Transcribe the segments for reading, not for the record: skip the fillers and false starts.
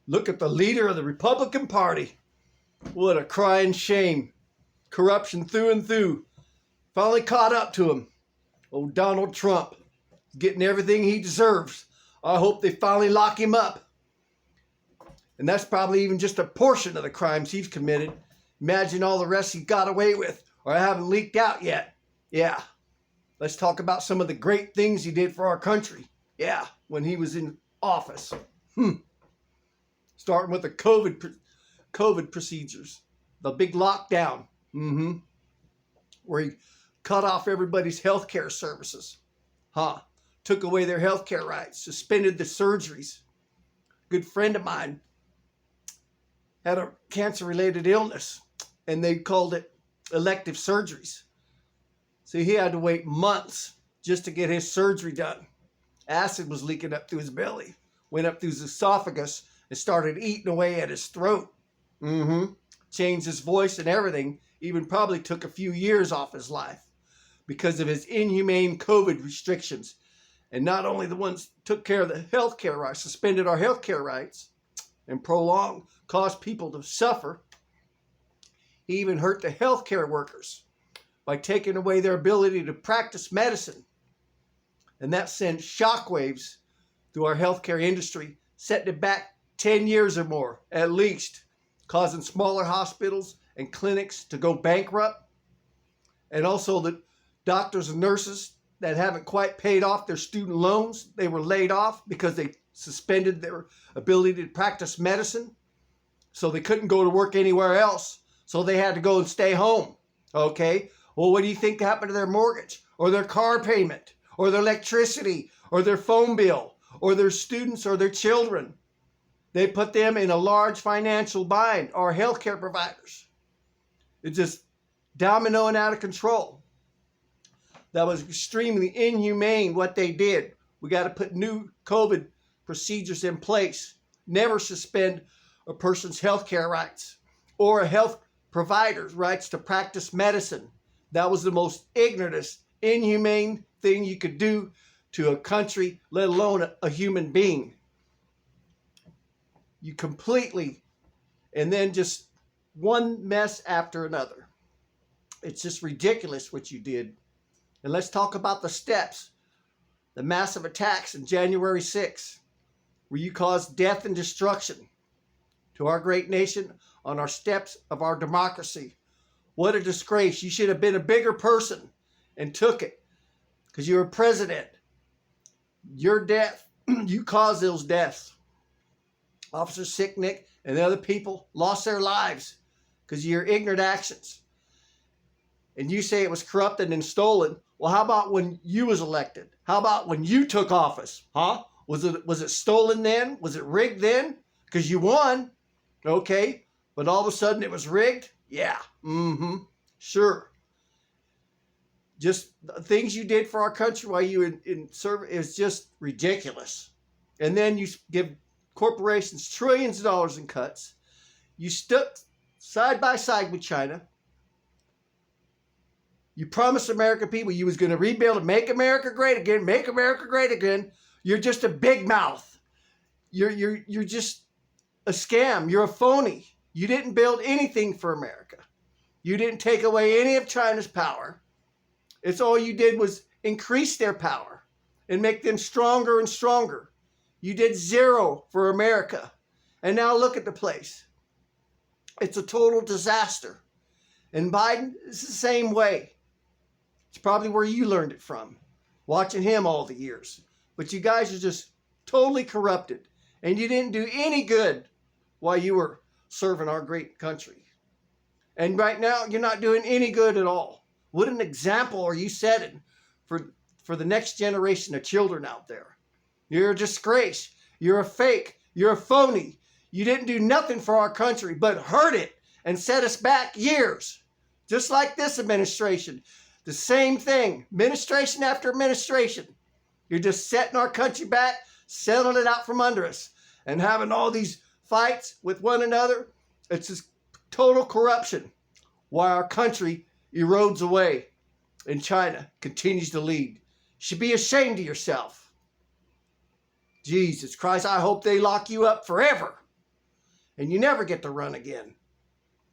Look at the leader of the Republican Party. What a crying shame. Corruption through and through. Finally caught up to him. Old Donald Trump. Getting everything he deserves. I hope they finally lock him up. And that's probably even just a portion of the crimes he's committed. Imagine all the rest he got away with or haven't leaked out yet. Yeah. Let's talk about some of the great things he did for our country. Yeah, when he was in office. Starting with the COVID procedures. The big lockdown. Where he cut off everybody's health care services. Took away their health care rights. Suspended the surgeries. A good friend of mine had a cancer-related illness, and they called it elective surgeries. So he had to wait months just to get his surgery done. Acid was leaking up through his belly, went up through his esophagus, and started eating away at his throat. Changed his voice and everything, even probably took a few years off his life because of his inhumane COVID restrictions. And not only the ones took care of the health care rights, suspended our health care rights, and prolonged, caused people to suffer. He even hurt the healthcare workers by taking away their ability to practice medicine. And that sent shockwaves through our healthcare industry, setting it back 10 years or more, at least, causing smaller hospitals and clinics to go bankrupt. And also the doctors and nurses that haven't quite paid off their student loans, they were laid off because they suspended their ability to practice medicine. So they couldn't go to work anywhere else. So they had to go and stay home. Okay? Well, what do you think happened to their mortgage or their car payment or their electricity or their phone bill or their students or their children? They put them in a large financial bind, our healthcare providers. It's just dominoing out of control. That was extremely inhumane what they did. We got to put new COVID procedures in place. Never suspend a person's health care rights or a health provider's rights to practice medicine. That was the most ignorant, inhumane thing you could do to a country, let alone a human being. You completely, and then just one mess after another. It's just ridiculous what you did. And let's talk about the steps. The massive attacks on January 6th, where you caused death and destruction to our great nation on our steps of our democracy. What a disgrace. You should have been a bigger person and took it because you're a president. Your death, you caused those deaths. Officer Sicknick and the other people lost their lives because of your ignorant actions. And you say it was corrupted and stolen. Well, how about when you was elected? How about when you took office? Was it stolen then? Was it rigged then? Because you won. Okay. But all of a sudden it was rigged? Yeah. Sure. Just the things you did for our country while you were in service is just ridiculous. And then you give corporations trillions of dollars in cuts. You stuck side by side with China. You promised American people you was going to rebuild and make America great again, make America great again. You're just a big mouth. You're just a scam. You're a phony. You didn't build anything for America. You didn't take away any of China's power. It's all you did was increase their power and make them stronger and stronger. You did zero for America. And now look at the place. It's a total disaster. And Biden is the same way. It's probably where you learned it from, watching him all the years. But you guys are just totally corrupted. And you didn't do any good while you were serving our great country. And right now, you're not doing any good at all. What an example are you setting for the next generation of children out there? You're a disgrace. You're a fake. You're a phony. You didn't do nothing for our country but hurt it and set us back years. Just like this administration. The same thing. Administration after administration. You're just setting our country back, selling it out from under us, and having all these fights with one another. It's just total corruption while our country erodes away and China continues to lead. You should be ashamed of yourself. Jesus Christ, I hope they lock you up forever. and you never get to run again.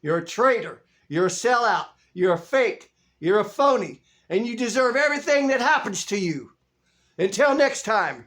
You're a traitor. You're a sellout. You're a fake. You're a phony. And you deserve everything that happens to you. Until next time.